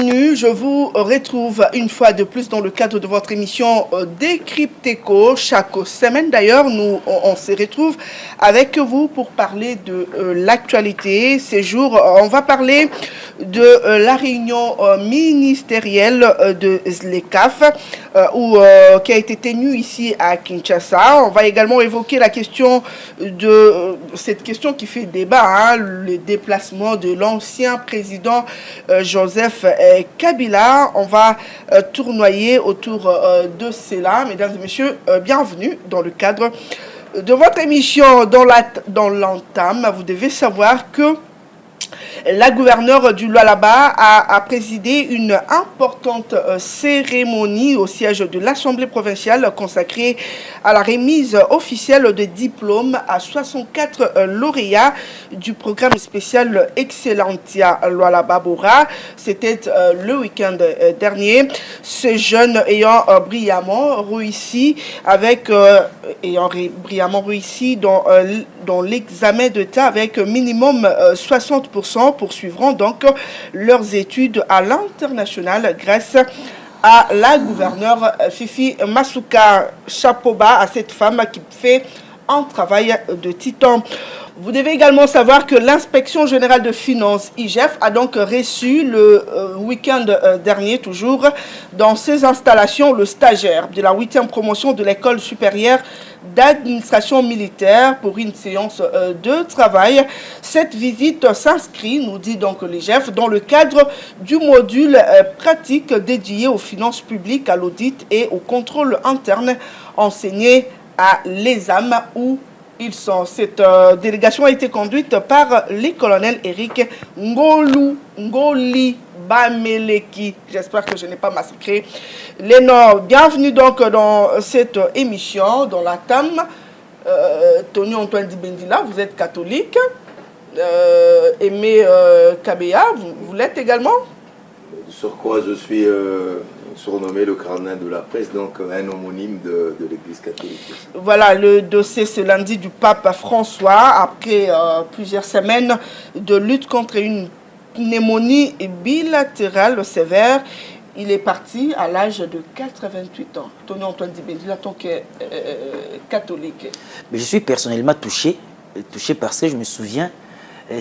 Je vous retrouve une fois de plus dans le cadre de votre émission Décrypteco. Chaque semaine d'ailleurs, on se retrouve avec vous pour parler de l'actualité. Ces jours, on va parler de la réunion ministérielle de ZLECAf qui a été tenue ici à Kinshasa. On va également évoquer la question de cette question qui fait débat, le déplacement de l'ancien président Joseph Kabila. On va tournoyer autour de cela. Mesdames et messieurs, bienvenue dans le cadre de votre émission dans l'entame. Vous devez savoir que la gouverneure du Lualaba a présidé une importante cérémonie au siège de l'Assemblée provinciale consacrée à la remise officielle de diplômes à 64 lauréats du programme spécial Excellentia Lualaba-Bora. C'était le week-end dernier. Ces jeunes ayant brillamment réussi dans l'examen d'État avec minimum 60%, poursuivront donc leurs études à l'international grâce à la gouverneure Fifi Masuka. Chapeau bas à cette femme qui fait un travail de titan. Vous devez également savoir que l'inspection générale de finances, IGF, a donc reçu le week-end dernier, toujours, dans ses installations, le stagiaire de la 8e promotion de l'école supérieure d'administration militaire pour une séance de travail. Cette visite s'inscrit, nous dit donc l'IGF, dans le cadre du module pratique dédié aux finances publiques, à l'audit et au contrôle interne enseigné à l'ESAM où ils sont. Cette délégation a été conduite par les colonels Eric Ngoli Bameleki. J'espère que je n'ai pas massacré les noms. Bienvenue donc dans cette émission, dans la TAM. Tony Antoine Dibendila, vous êtes catholique. Aimé Kabea, vous l'êtes également? Sur quoi je suis surnommé le cardinal de la presse, donc un homonyme de l'Église catholique. Voilà, le dossier ce lundi du pape François, après plusieurs semaines de lutte contre une pneumonie bilatérale sévère. Il est parti à l'âge de 88 ans. Tony Antoine Dibendila, en tant que catholique. Mais je suis personnellement touché parce que je me souviens,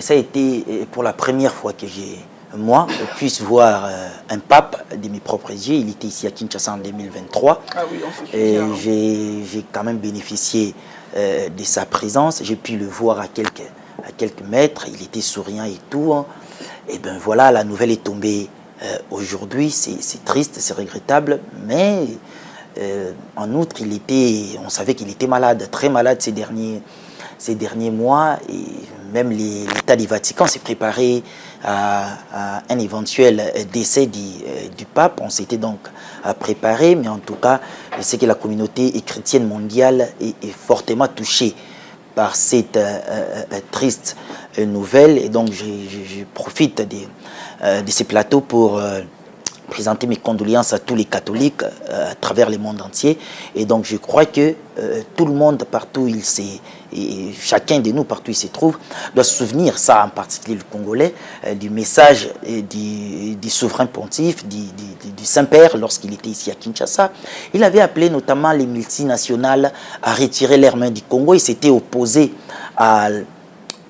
ça a été pour la première fois que moi, puisse voir un pape de mes propres yeux. Il était ici à Kinshasa en 2023. Ah oui, on se souvient. Et j'ai quand même bénéficié de sa présence. J'ai pu le voir à quelques mètres. Il était souriant et tout. Et bien voilà, la nouvelle est tombée aujourd'hui. C'est triste, c'est regrettable. Mais en outre, on savait qu'il était malade, très malade ces derniers mois. Et même l'État du Vatican s'est préparé à un éventuel décès du pape. On s'était donc préparé, mais en tout cas, je sais que la communauté chrétienne mondiale est fortement touchée par cette triste nouvelle. Et donc, je profite de ces plateaux pour présenter mes condoléances à tous les catholiques à travers le monde entier. Et donc, je crois que tout le monde, partout et chacun de nous, partout où il se trouve, doit se souvenir, ça en particulier le Congolais, du message du souverain pontife, du Saint-Père, lorsqu'il était ici à Kinshasa. Il avait appelé notamment les multinationales à retirer leurs mains du Congo. Il s'était opposé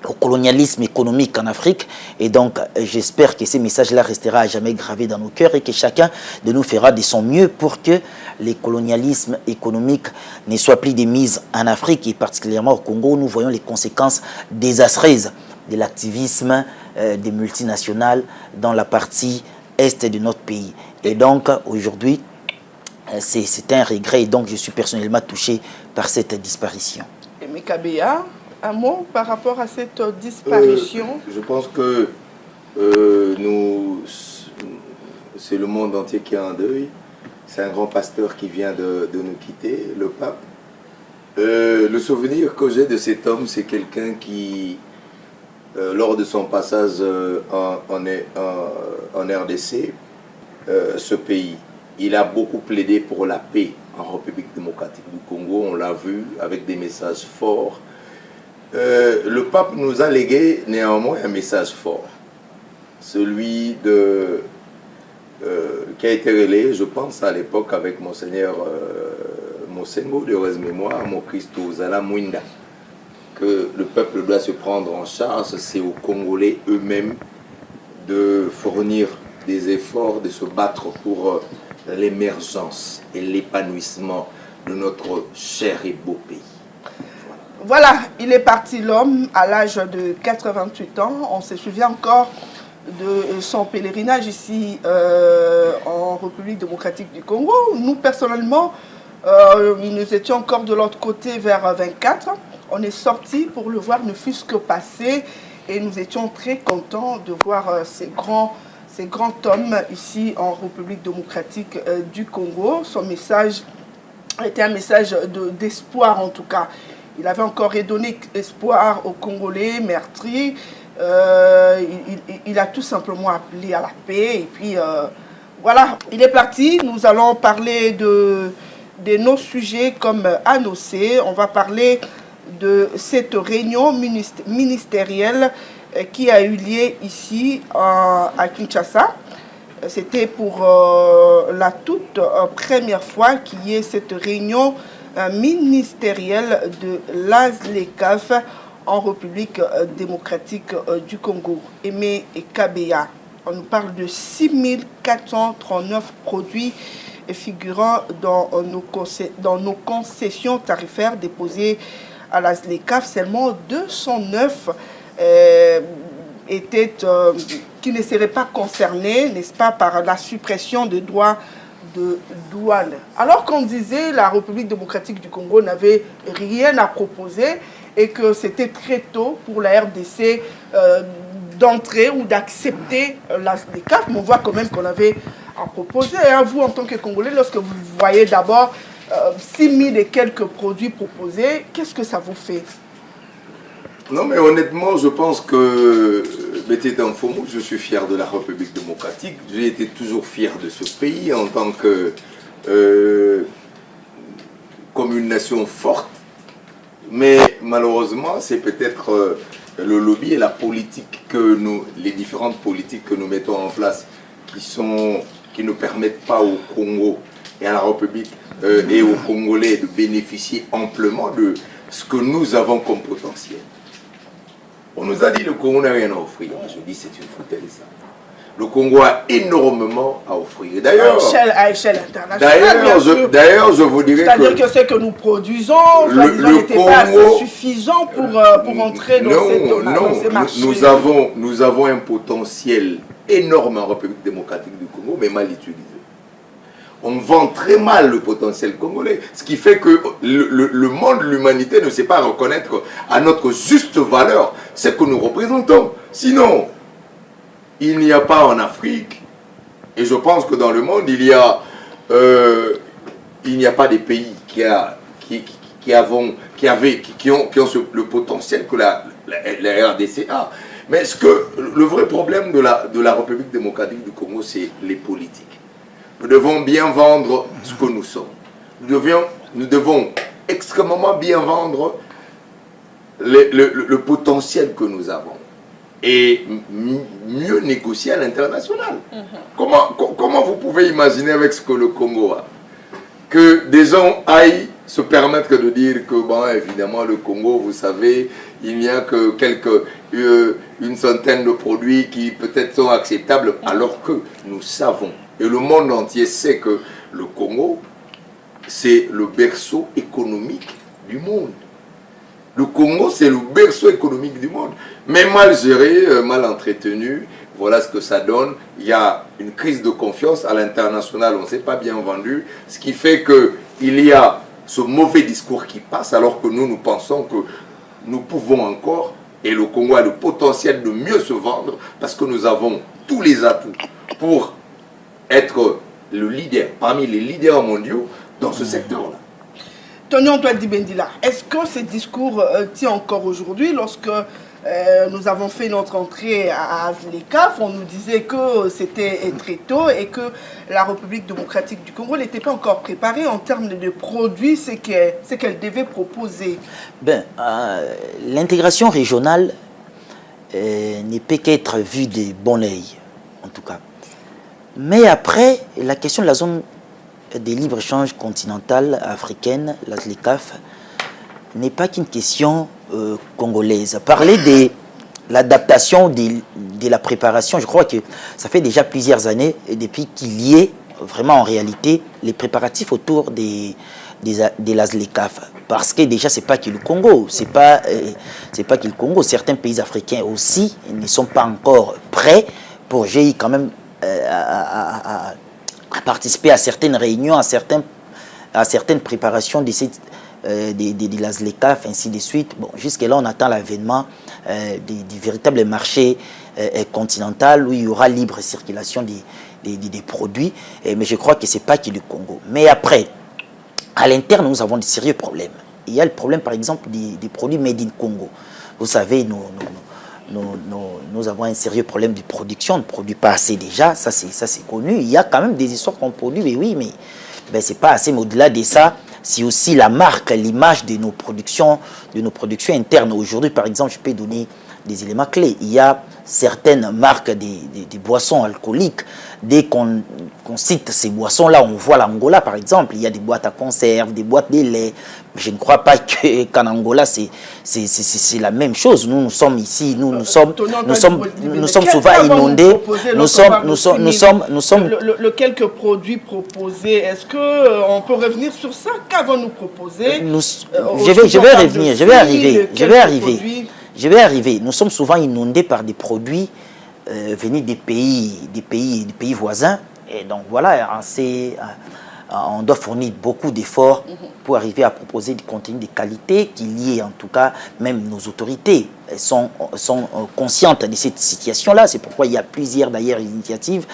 au colonialisme économique en Afrique. Et donc, j'espère que ces messages-là restera à jamais gravés dans nos cœurs et que chacun de nous fera de son mieux pour que les colonialismes économiques ne soient plus démises en Afrique et particulièrement au Congo. Nous voyons les conséquences désastreuses de l'activisme des multinationales dans la partie est de notre pays. Et donc, aujourd'hui, c'est un regret et donc je suis personnellement touché par cette disparition. Aimé Kabea, un mot par rapport à cette disparition? Je pense que c'est le monde entier qui est en deuil. C'est un grand pasteur qui vient de nous quitter, le pape. Le souvenir que j'ai de cet homme, c'est quelqu'un qui, lors de son passage en RDC, ce pays, il a beaucoup plaidé pour la paix en République démocratique du Congo. On l'a vu avec des messages forts. Le pape nous a légué néanmoins un message fort, celui de qui a été relayé, je pense, à l'époque avec Monseigneur Mosengo, de heureuse mémoire, mon Christo Zala Mwinda, que le peuple doit se prendre en charge, c'est aux Congolais eux-mêmes de fournir des efforts, de se battre pour l'émergence et l'épanouissement de notre cher et beau pays. Voilà, il est parti l'homme à l'âge de 88 ans. On se souvient encore de son pèlerinage ici en République démocratique du Congo. Nous, personnellement, nous étions encore de l'autre côté vers 24. On est sortis pour le voir, ne fût-ce que passer. Et nous étions très contents de voir ces grands hommes ici en République démocratique du Congo. Son message était un message d'espoir en tout cas. Il avait encore redonné espoir aux Congolais meurtris. Il a tout simplement appelé à la paix. Et puis voilà, il est parti. Nous allons parler de nos sujets comme annoncé. On va parler de cette réunion ministérielle qui a eu lieu ici à Kinshasa. C'était pour la toute première fois qu'il y ait cette réunion ministérielle de l'ASLECAF en République démocratique du Congo. Aimé et Kabeya, on nous parle de 6439 produits figurant dans nos concessions tarifaires déposées à l'ASLECAF. Seulement 209 qui ne seraient pas concernés, n'est-ce pas, par la suppression des droits de douane. Alors qu'on disait la République démocratique du Congo n'avait rien à proposer et que c'était très tôt pour la RDC d'entrer ou d'accepter l'ASLECAF, mais on voit quand même qu'on avait à proposer. Hein, vous, en tant que Congolais, lorsque vous voyez d'abord 6000 et quelques produits proposés, qu'est-ce que ça vous fait? Non, mais honnêtement, je pense que Bété Mfumu, je suis fier de la République démocratique. J'ai été toujours fier de ce pays en tant que comme une nation forte. Mais malheureusement, c'est peut-être le lobby et la politique les différentes politiques que nous mettons en place qui ne permettent pas au Congo et à la République et aux Congolais de bénéficier amplement de ce que nous avons comme potentiel. On nous a dit que le Congo n'a rien à offrir. Je dis c'est une foutaise. Le Congo a énormément à offrir. D'ailleurs, à échelle internationale. D'ailleurs, je vous dirais c'est-à-dire que ce que nous produisons n'était pas assez suffisant pour entrer dans ces marchés. Nous avons un potentiel énorme en République démocratique du Congo, mais mal utilisé. On vend très mal le potentiel congolais, ce qui fait que le monde, l'humanité ne sait pas reconnaître à notre juste valeur ce que nous représentons. Sinon, il n'y a pas en Afrique, et je pense que dans le monde, il n'y a pas des pays qui ont le potentiel que la RDC a. Mais le vrai problème de la République démocratique du Congo, c'est les politiques. Nous devons bien vendre ce que nous sommes. Nous devons extrêmement bien vendre le potentiel que nous avons. Et mieux négocier à l'international. Comment vous pouvez imaginer avec ce que le Congo a, que des gens aillent se permettre de dire que, bon, évidemment, le Congo, vous savez, il n'y a que une centaine de produits qui peut-être sont acceptables, alors que nous savons, et le monde entier sait que le Congo, c'est le berceau économique du monde. Le Congo, c'est le berceau économique du monde. Mais mal géré, mal entretenu, voilà ce que ça donne. Il y a une crise de confiance à l'international, on ne s'est pas bien vendu, ce qui fait qu'il y a ce mauvais discours qui passe, alors que nous pensons que nous pouvons encore, et le Congo a le potentiel de mieux se vendre, parce que nous avons tous les atouts pour être le leader, parmi les leaders mondiaux dans ce secteur-là. Tony Antoine Dibendila, est-ce que ce discours tient encore aujourd'hui? Lorsque nous avons fait notre entrée à ASLECAF, on nous disait que c'était très tôt et que la République démocratique du Congo n'était pas encore préparée en termes de produits, ce qu'elle devait proposer. L'intégration régionale ne peut qu'être vue de bon oeil, en tout cas. Mais après, la question de la zone des libre-échange continentale africaine, la ZLECAf, n'est pas qu'une question congolaise. Parler de l'adaptation de la préparation, je crois que ça fait déjà plusieurs années depuis qu'il y ait vraiment en réalité les préparatifs autour de la ZLECAf. Parce que déjà, c'est pas que le Congo, c'est pas que le Congo. Certains pays africains aussi ne sont pas encore prêts pour j'ai quand même à participer à certaines réunions, à certaines préparations de la ZLECAf, ainsi de suite. Bon, jusque-là, on attend l'avènement du véritable marché continental où il y aura libre circulation des produits. Mais je crois que ce n'est pas que le Congo. Mais après, à l'interne, nous avons de sérieux problèmes. Il y a le problème, par exemple, des produits made in Congo. Vous savez, nous avons un sérieux problème de production. On ne produit pas assez déjà, ça c'est connu. Il y a quand même des histoires qu'on produit, mais oui, mais ce n'est pas assez. Mais au-delà de ça, c'est aussi la marque, l'image de nos productions internes. Aujourd'hui, par exemple, je peux donner des éléments clés. Il y a certaines marques des boissons alcooliques. Dès qu'on cite ces boissons-là, on voit l'Angola, par exemple. Il y a des boîtes à conserve, des boîtes de lait. Je ne crois pas qu'en Angola, c'est la même chose. Nous sommes ici, nous sommes souvent inondés. Nous sommes le quelques produits proposés. Est-ce que on peut revenir sur ça? Qu'avons-nous proposé? Je vais arriver. Nous sommes souvent inondés par des produits venus des pays voisins. Et donc voilà, on doit fournir beaucoup d'efforts pour arriver à proposer des contenus de qualité qui lient, en tout cas, même nos autorités sont conscientes de cette situation-là. C'est pourquoi il y a plusieurs d'ailleurs initiatives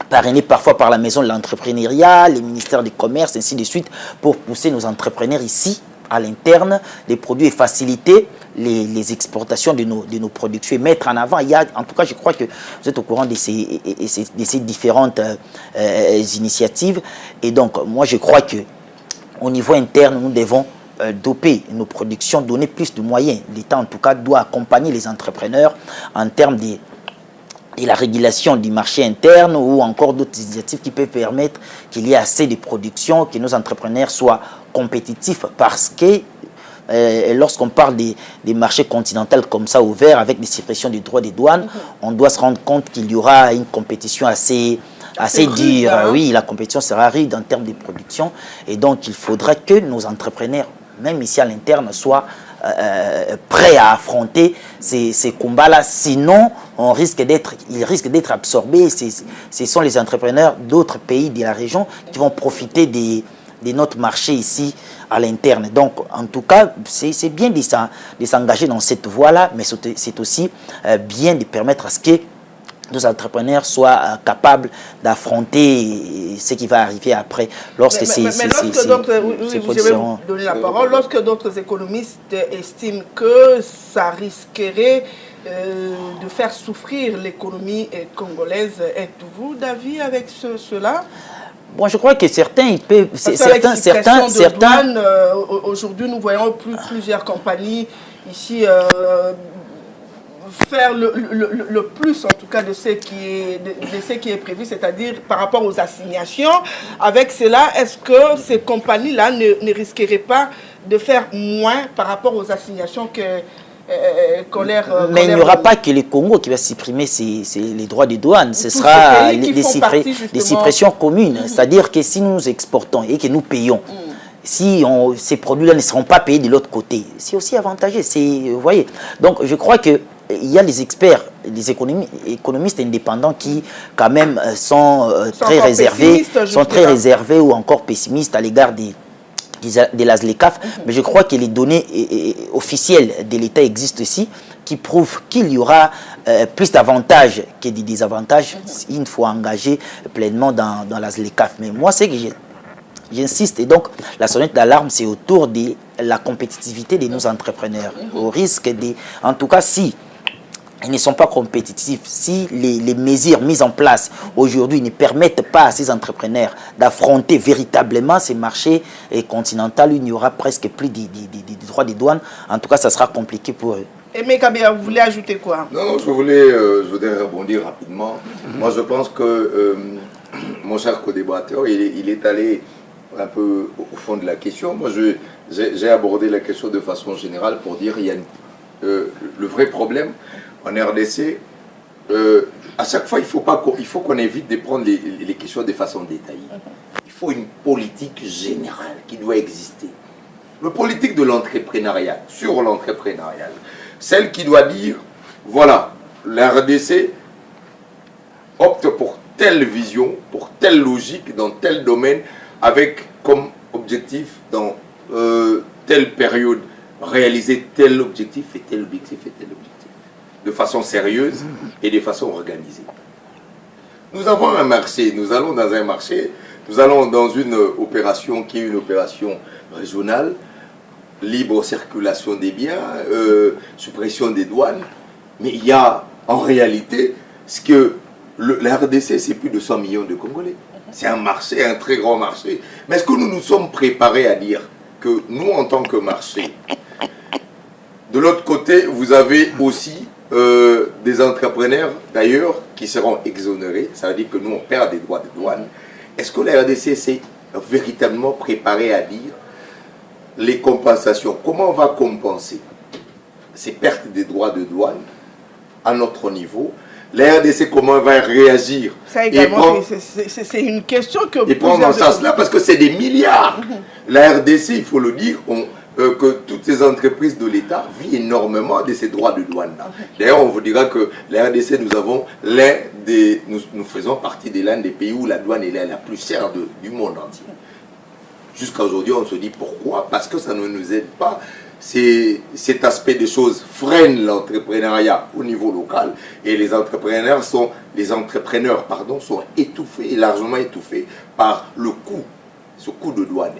parrainées parfois par la maison de l'entrepreneuriat, les ministères du commerce, ainsi de suite, pour pousser nos entrepreneurs ici, à l'interne, les produits et faciliter les exportations de nos productions et mettre en avant. Il y a, en tout cas, je crois que vous êtes au courant de ces différentes initiatives. Et donc, moi, je crois qu'au niveau interne, nous devons doper nos productions, donner plus de moyens. L'État, en tout cas, doit accompagner les entrepreneurs en termes de la régulation du marché interne ou encore d'autres initiatives qui peuvent permettre qu'il y ait assez de production, que nos entrepreneurs soient compétitifs, parce que lorsqu'on parle des marchés continentaux comme ça ouverts avec des suppressions des droits des douanes, on doit se rendre compte qu'il y aura une compétition assez dure. Hein? Oui, la compétition sera rude en termes de production et donc il faudra que nos entrepreneurs, même ici à l'interne, soient prêts à affronter ces combats-là. Sinon, ils risquent d'être absorbés. Ce sont les entrepreneurs d'autres pays de la région qui vont profiter de notre marché ici à l'interne. Donc, en tout cas, c'est bien de s'engager dans cette voie-là, mais c'est aussi bien de permettre à ce que nos entrepreneurs soient capables d'affronter ce qui va arriver après. Lorsque lorsque d'autres économistes estiment que ça risquerait de faire souffrir l'économie congolaise, êtes-vous d'avis avec cela? Bon, je crois que certains, aujourd'hui, nous voyons plusieurs compagnies ici faire le plus, en tout cas, de ce qui est prévu, c'est-à-dire par rapport aux assignations. Avec cela, est-ce que ces compagnies-là ne risqueraient pas de faire moins par rapport aux assignations mais il n'y aura pas que le Congo qui va supprimer les droits de douane. Ce sera des suppressions communes. C'est-à-dire que si nous exportons et que nous payons, si ces produits-là ne seront pas payés de l'autre côté, c'est aussi avantageux. Vous voyez. Donc je crois qu'il y a des experts, des économistes indépendants qui quand même sont très réservés ou encore pessimistes à l'égard de la ZLECAf, mais je crois que les données officielles de l'État existent aussi, qui prouvent qu'il y aura plus d'avantages que de désavantages. Il faut engager pleinement dans la ZLECAf. Mais moi, c'est que j'insiste, et donc la sonnette d'alarme, c'est autour de la compétitivité de nos entrepreneurs. Au risque en tout cas, si ils ne sont pas compétitifs, si les mesures mises en place aujourd'hui ne permettent pas à ces entrepreneurs d'affronter véritablement ces marchés continentaux, il n'y aura presque plus de droits de douane. En tout cas, ça sera compliqué pour eux. Aimé Kabila, vous voulez ajouter quoi? Non, je voudrais rebondir rapidement. Moi, je pense que mon cher co-débatteur, il est allé un peu au fond de la question. Moi, j'ai abordé la question de façon générale pour dire qu'il y a le vrai problème en RDC. À chaque fois, il faut qu'on évite de prendre les questions de façon détaillée. Il faut une politique générale qui doit exister. Le politique de l'entrepreneuriat, sur l'entrepreneuriat. Celle qui doit dire, voilà, la RDC opte pour telle vision, pour telle logique, dans tel domaine, avec comme objectif, dans telle période, réaliser tel objectif et tel objectif et tel objectif. De façon sérieuse et de façon organisée. Nous avons un marché, nous allons dans un marché, nous allons dans une opération qui est une opération régionale, libre circulation des biens, suppression des douanes, mais il y a en réalité ce que la RDC, c'est plus de 100 millions de Congolais. C'est un marché, un très grand marché. Mais est-ce que nous nous sommes préparés à dire que nous, en tant que marché, de l'autre côté, vous avez aussi des entrepreneurs, d'ailleurs, qui seront exonérés. Ça veut dire que nous, on perd des droits de douane. Est-ce que la RDC s'est véritablement préparée à dire les compensations? Comment on va compenser ces pertes des droits de douane à notre niveau? La RDC, comment elle va réagir? Ça également, c'est une question que... Et prendre en charge là, parce que c'est des milliards. La RDC, il faut le dire, que toutes ces entreprises de l'État vivent énormément de ces droits de douane là. D'ailleurs, on vous dira que la RDC, nous faisons partie de l'un des pays où la douane est la plus chère du monde entier. Jusqu'à aujourd'hui, on se dit pourquoi? Parce que ça ne nous aide pas. Cet aspect des choses freine l'entrepreneuriat au niveau local et les entrepreneurs sont étouffés, largement étouffés par le coût, ce coût de douane.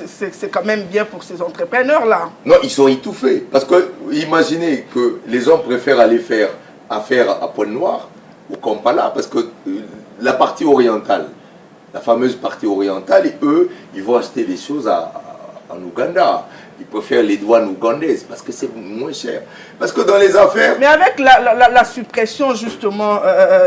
C'est quand même bien pour ces entrepreneurs-là. Non, ils sont étouffés. Parce que imaginez que les hommes préfèrent aller faire affaire à Pointe-Noire ou Kampala, parce que la partie orientale, la fameuse partie orientale, et eux, ils vont acheter des choses en Ouganda. Ils préfèrent les douanes ougandaises parce que c'est moins cher. Parce que dans les affaires... Mais avec la suppression, justement,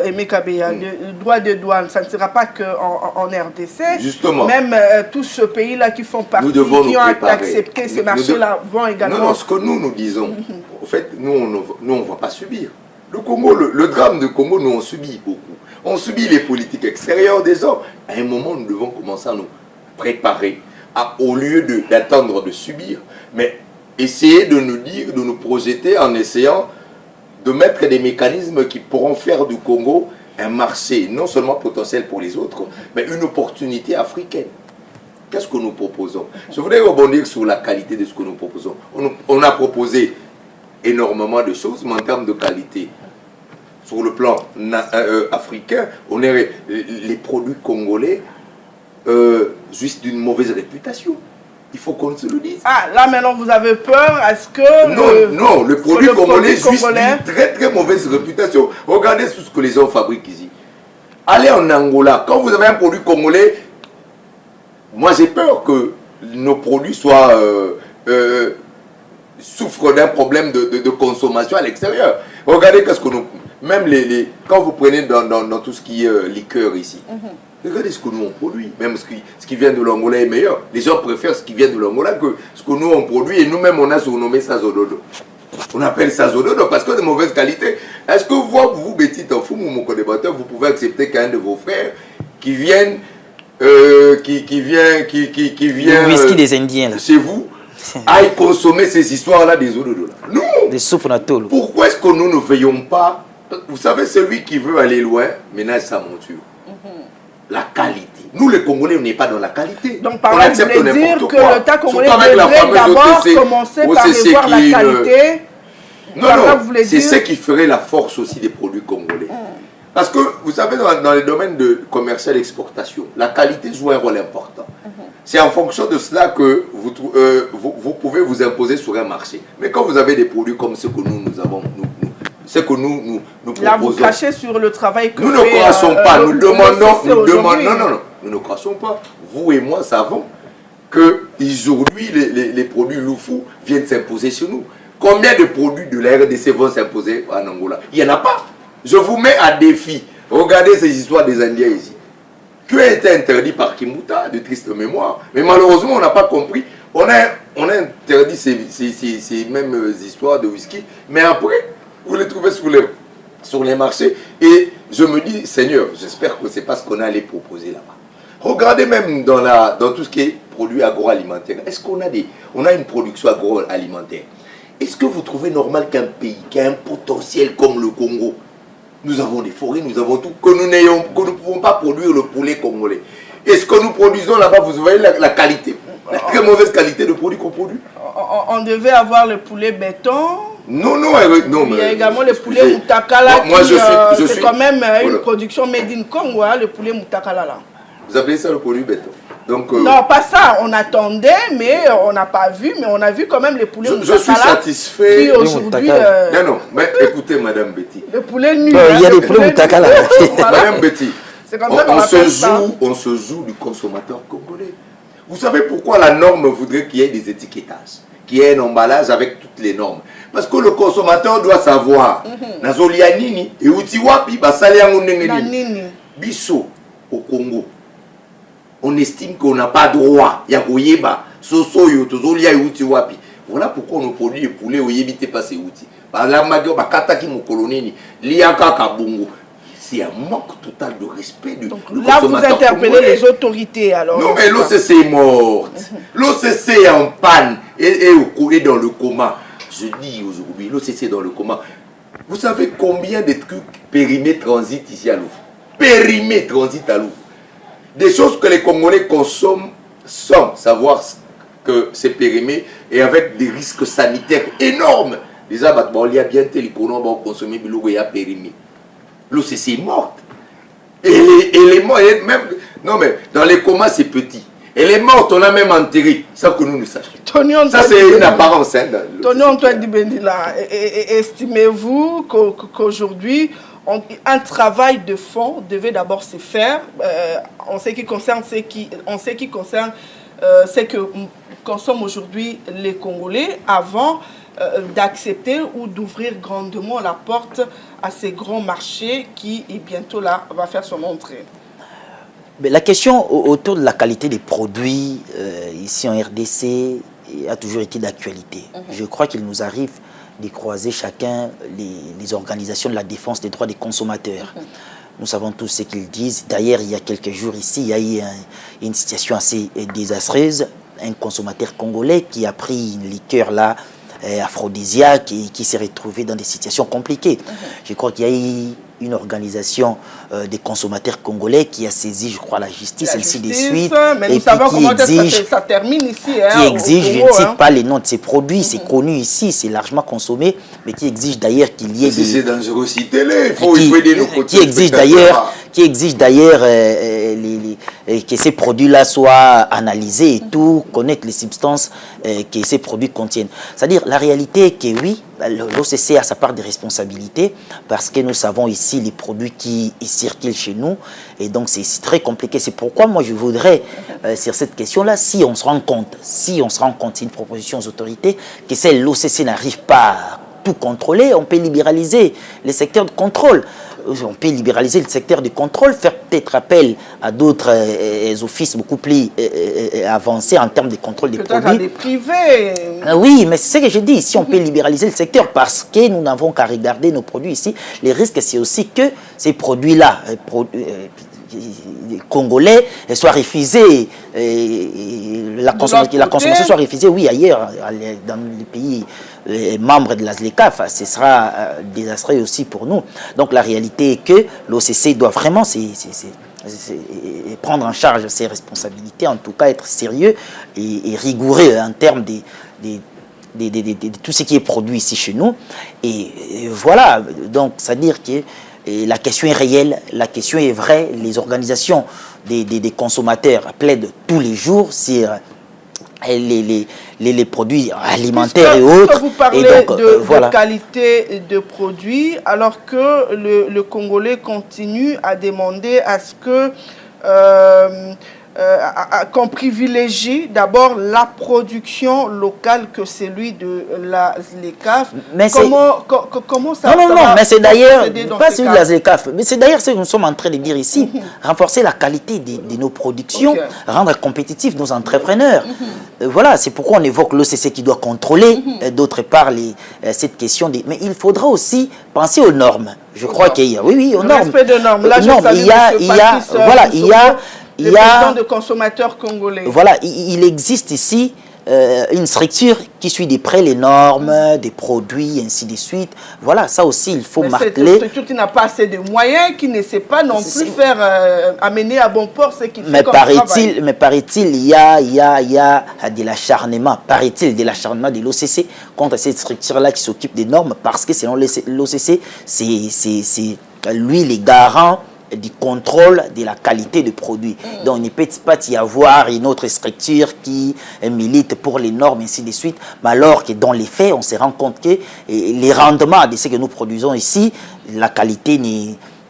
Aimé Kabila, du droit de douane, ça ne sera pas qu'en RDC. Justement. Même tous ce pays-là qui font partie, qui ont accepté ces marchés-là vont également... Non, ce que nous disons, en fait, nous, on ne va pas subir. Le Congo, le drame du Congo, nous, on subit beaucoup. On subit les politiques extérieures des gens. À un moment, nous devons commencer à nous préparer. Au lieu d'attendre de subir, mais essayer de nous dire, de nous projeter en essayant de mettre des mécanismes qui pourront faire du Congo un marché non seulement potentiel pour les autres, mais une opportunité africaine. Qu'est-ce que nous proposons? Je voudrais rebondir sur la qualité de ce que nous proposons. On a proposé énormément de choses, mais en termes de qualité, sur le plan africain, on est les produits congolais juste d'une mauvaise réputation. Il faut qu'on se le dise. Ah, là maintenant vous avez peur, est-ce que... Non, le produit congolais est juste d'une très très mauvaise réputation. Regardez tout ce que les gens fabriquent ici. Allez en Angola, quand vous avez un produit congolais, moi j'ai peur que nos produits souffrent d'un problème de consommation à l'extérieur. Regardez qu'est-ce que nous... Même quand vous prenez dans tout ce qui est liqueur ici, regardez ce que nous on produit. Même ce qui vient de l'Angola est meilleur. Les gens préfèrent ce qui vient de l'Angola que ce que nous on produit. Et nous-mêmes on a surnommé ça Zododo. On appelle ça Zododo parce que de mauvaise qualité. Est-ce que vous Betty Tanfou, mon co-débatteur, vous pouvez accepter qu'un de vos frères qui vienne whisky des Indiens là. Chez vous aille consommer ces histoires-là des Zododo là? Non. Des soupes natolo. Pourquoi est-ce que nous ne veillons pas? Vous savez, celui qui veut aller loin ménage sa monture. La qualité. Nous, les Congolais, on n'est pas dans la qualité. Donc, par là, vous voulez dire que l'État congolais devrait d'abord commencer par revoir la qualité. Non, c'est ce qui ferait la force aussi des produits congolais. Parce que, vous savez, dans les domaines de commercial exportation, la qualité joue un rôle important. C'est en fonction de cela que vous pouvez vous imposer sur un marché. Mais quand vous avez des produits comme ceux que nous avons, ce que nous proposons. Là, vous crachez sur le travail que nous ne crachons pas, nous ne crachons pas. Vous et moi savons que aujourd'hui les produits loufous viennent s'imposer chez nous. Combien de produits de la RDC vont s'imposer en Angola? Il n'y en a pas. Je vous mets à défi. Regardez ces histoires des Indiens ici. Qui a été interdit par Kimuta, de triste mémoire. Mais malheureusement, on n'a pas compris. On a interdit ces mêmes histoires de whisky. Mais après, vous les trouvez sur les marchés. Et je me dis, Seigneur, j'espère que ce n'est pas ce qu'on allait proposer là-bas. Regardez même dans tout ce qui est produits agroalimentaires. Est-ce qu'on a une production agroalimentaire? Est-ce que vous trouvez normal qu'un pays qui a un potentiel comme le Congo, nous avons des forêts, nous avons tout, que nous ne pouvons pas produire le poulet congolais? Est-ce que nous produisons là-bas, vous voyez la qualité, la très mauvaise qualité de produits qu'on produit? On devait avoir le poulet béton. Non, il y a également le poulet Mutakala, c'est quand même une production made in Congo, hein, le poulet Mutakala là. Vous appelez ça le produit béton? Donc, non, pas ça. On attendait, mais on n'a pas vu. Mais on a vu quand même les poulets Mutakala. Je suis satisfait. Qui aujourd'hui... Non, mais écoutez, Madame Betty. Le poulet nu. Il y a des poulets Mutakala. Madame Betty, on se joue du consommateur congolais. Vous savez pourquoi la norme voudrait qu'il y ait des étiquetages, qu'il y ait un emballage avec toutes les normes? Parce que le consommateur doit savoir. Nazolia nini, et utiwapi, basali yango nini. Biso, au Congo, on estime qu'on n'a pas droit. Yakoyeba, sosoyo, tozolia utiwapi. Voilà pourquoi on produit les poulets au yébité pas ces outils. Par la magio, bakataki mokoloneni, liaka kabungo. C'est un manque total de respect du consommateur. Là, vous interpellez les autorités alors. Non, mais l'OCC est morte. L'OCC est en panne et dans le coma. Je dis aujourd'hui, l'OCC est dans le coma. Vous savez combien de trucs périmés transitent ici à Louvre? Périmés transitent à Louvre. Des choses que les Congolais consomment sans savoir que c'est périmé et avec des risques sanitaires énormes. Déjà, il y a bien tel qu'on va consommer, mais il y a périmé. L'OCC est morte. Elle est morte. Non, mais dans les comas, c'est petit. Elle est morte, on l'a même enterrée, sans que nous ne sachions. Ça, c'est une apparence. Tony Antoine Dibendila, estimez-vous qu'aujourd'hui, un travail de fond devait d'abord se faire en ce qui concerne ce que consomment aujourd'hui les Congolais avant d'accepter ou d'ouvrir grandement la porte à ces grands marchés qui bientôt là va faire son entrée? Mais la question autour de la qualité des produits ici en RDC a toujours été d'actualité. Je crois qu'il nous arrive de croiser chacun les organisations de la défense des droits des consommateurs. Nous savons tous ce qu'ils disent. D'ailleurs, il y a quelques jours ici, il y a eu une situation assez désastreuse. Un consommateur congolais qui a pris une liqueur là, aphrodisiaque et qui s'est retrouvé dans des situations compliquées. Je crois qu'il y a eu une organisation des consommateurs congolais qui a saisi, je crois, la justice, ainsi de suite, mais nous savons comment ça termine ici. Qui exige, je ne cite pas les noms de ces produits, c'est connu ici, c'est largement consommé, mais qui exige d'ailleurs qu'il y ait des... C'est dangereux, citez-les, il faut aider nos côtés. Qui exige d'ailleurs que ces produits-là soient analysés et tout, connaître les substances que ces produits contiennent. C'est-à-dire, la réalité est que oui, l'OCC a sa part de responsabilité parce que nous savons ici les produits qui circulent chez nous et donc c'est très compliqué. C'est pourquoi moi je voudrais, sur cette question-là, si on se rend compte, c'est une proposition aux autorités, que l'OCC n'arrive pas à tout contrôler, on peut libéraliser les secteurs de contrôle. On peut libéraliser le secteur de contrôle, faire peut-être appel à d'autres offices beaucoup plus avancés en termes de contrôle des produits. Peut-être à des privés. Oui, mais c'est ce que je dis. Si on peut libéraliser le secteur, parce que nous n'avons qu'à regarder nos produits ici, les risques, c'est aussi que ces produits-là, congolais, soient refusés, la consommation soit refusée, oui, ailleurs, dans les pays membres de la ZLECAF, ce sera désastreux aussi pour nous. Donc la réalité est que l'OCC doit vraiment prendre en charge ses responsabilités, en tout cas être sérieux et rigoureux en termes de tout ce qui est produit ici chez nous. Et voilà, donc c'est-à-dire que la question est réelle, la question est vraie. Les organisations des consommateurs plaident tous les jours sur les produits alimentaires et autres. Vous parlez de qualité de produits, alors que le Congolais continue à demander à ce que qu'on privilégie d'abord la production locale que celui de la ZLECAf. Comment ça non, va mais c'est d'ailleurs pas celui de la cas? ZLECAf, mais c'est d'ailleurs ce que nous sommes en train de dire ici. Renforcer la qualité de nos productions, rendre compétitifs nos entrepreneurs. Voilà, c'est pourquoi on évoque l'OCC qui doit contrôler, d'autre part, cette question. Mais il faudra aussi penser aux normes. Je crois qu'il y a, oui, aux normes. Respect de normes. Là, je salue le président de consommateurs congolais. Voilà, il existe ici une structure qui suit de près les normes des produits, ainsi de suite. Voilà, ça aussi, il faut marteler. C'est une structure qui n'a pas assez de moyens, qui ne sait pas non plus faire amener à bon port ce qu'il fait comme travail. Mais paraît-il, il y a de l'acharnement, de l'acharnement de l'OCC contre cette structure-là qui s'occupe des normes, parce que selon l'OCC, c'est lui les garants du contrôle de la qualité des produits. Donc, il ne peut pas y avoir une autre structure qui milite pour les normes, ainsi de suite. Mais alors que dans les faits, on se rend compte que les rendements de ce que nous produisons ici, la qualité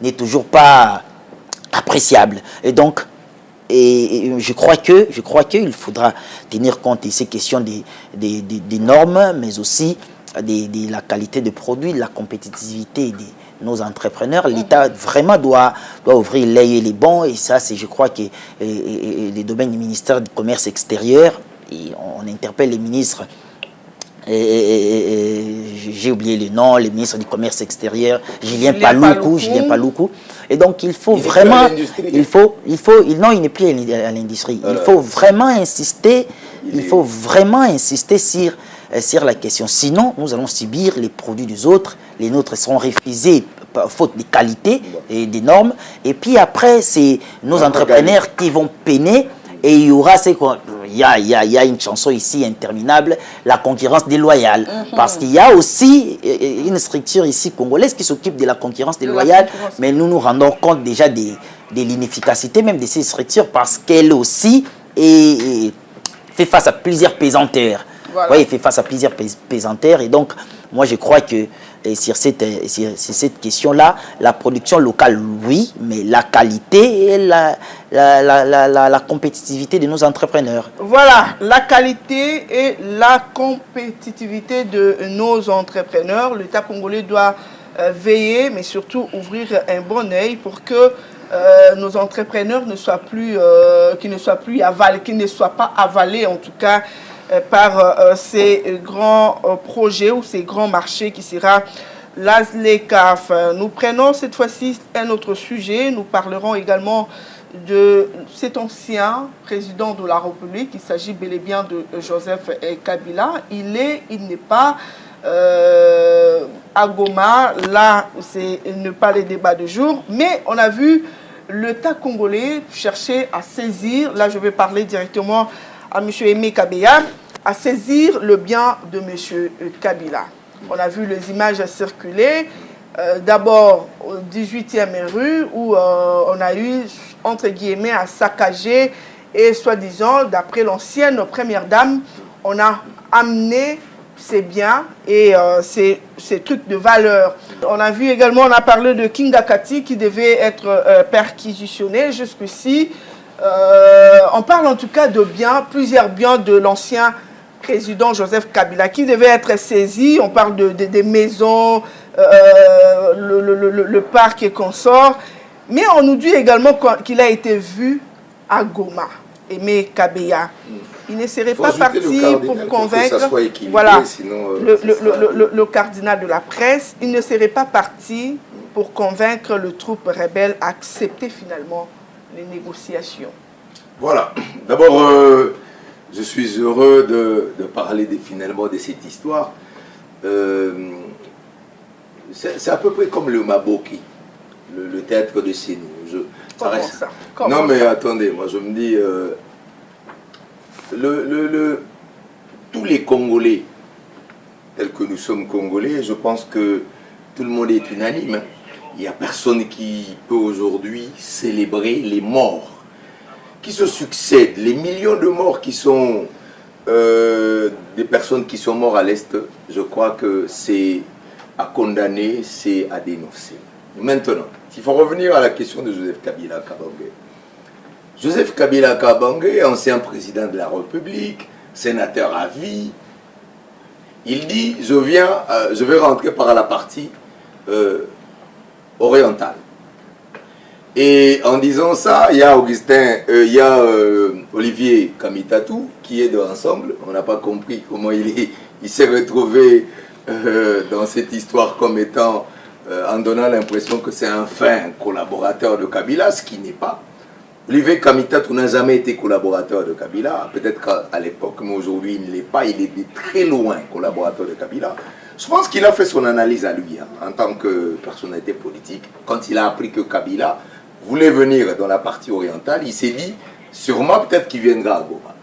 n'est toujours pas appréciable. Et donc, je crois qu'il faudra tenir compte de ces questions des normes, mais aussi de la qualité des produits, de la compétitivité des nos entrepreneurs. L'État vraiment doit ouvrir l'œil et les bons, et ça, je crois que les domaines du ministère du Commerce extérieur, et on interpelle les ministres, j'ai oublié le nom, le ministre du Commerce extérieur, Julien Paloukou. Et donc, il faut vraiment, non, il n'est plus à l'industrie. Il faut vraiment insister, sur la question. Sinon, nous allons subir les produits des autres. Les nôtres seront refusés faute de qualité et des normes. Et puis après, c'est nos entrepreneurs qui vont peiner. Et il y aura il y a une chanson ici interminable, la concurrence déloyale. Parce qu'il y a aussi une structure ici congolaise qui s'occupe de la concurrence déloyale. Mais nous nous rendons compte déjà de l'inefficacité même de ces structures, parce qu'elle aussi fait face à plusieurs pesanteurs. Voilà. Oui, il fait face à plusieurs pesanteurs. Et donc, moi, je crois que sur cette question-là, la production locale, oui, mais la qualité et la compétitivité de nos entrepreneurs. Voilà, la qualité et la compétitivité de nos entrepreneurs. L'État congolais doit veiller, mais surtout ouvrir un bon œil pour que nos entrepreneurs ne soient pas avalés, en tout cas, par ces grands projets ou ces grands marchés qui sera la ZLECAf. Nous prenons cette fois-ci un autre sujet. Nous parlerons également de cet ancien président de la République. Il s'agit bel et bien de Joseph Kabila. Il n'est pas à Goma. Là, c'est ne pas les débats de jour. Mais on a vu l'État congolais chercher à saisir, là je vais parler directement à M. Aimé Kabeya, à saisir le bien de M. Kabila. On a vu les images circuler, d'abord au 18e rue, où on a eu, entre guillemets, à saccager, et soi-disant, d'après l'ancienne première dame, on a amené ces biens et ces trucs de valeur. On a vu également, on a parlé de Kinga Kati qui devait être perquisitionné jusqu'ici. On parle en tout cas de biens, plusieurs biens de l'ancien président Joseph Kabila qui devaient être saisis. On parle des maisons, le parc et consorts. Mais on nous dit également qu'il a été vu à Goma, Aimé Kabeya. Il ne serait pas parti pour convaincre, voilà, sinon, le cardinal de la presse, il ne serait pas parti pour convaincre le troupe rebelle à accepter finalement les négociations. Voilà. D'abord, je suis heureux de parler finalement de cette histoire. C'est à peu près comme le Maboki, le théâtre de Sénou. Comment ça? Non mais attendez, moi je me dis, tous les Congolais, tels que nous sommes Congolais, je pense que tout le monde est unanime. Il n'y a personne qui peut aujourd'hui célébrer les morts qui se succèdent, les millions de morts qui sont des personnes qui sont mortes à l'Est. Je crois que c'est à condamner, c'est à dénoncer. Maintenant, s'il faut revenir à la question de Joseph Kabila Kabange, Joseph Kabila Kabange, ancien président de la République, sénateur à vie, il dit, je vais rentrer par la partie orientale. Et en disant ça, il y a Olivier Kamitatou qui est de Ensemble. On n'a pas compris comment il s'est retrouvé dans cette histoire comme étant, en donnant l'impression que c'est un fin collaborateur de Kabila, ce qui n'est pas. Olivier Kamitatou n'a jamais été collaborateur de Kabila, peut-être qu'à l'époque, mais aujourd'hui il ne l'est pas, il est de très loin collaborateur de Kabila. Je pense qu'il a fait son analyse à lui, en tant que personnalité politique. Quand il a appris que Kabila voulait venir dans la partie orientale, il s'est dit, sûrement peut-être qu'il viendra à Goma.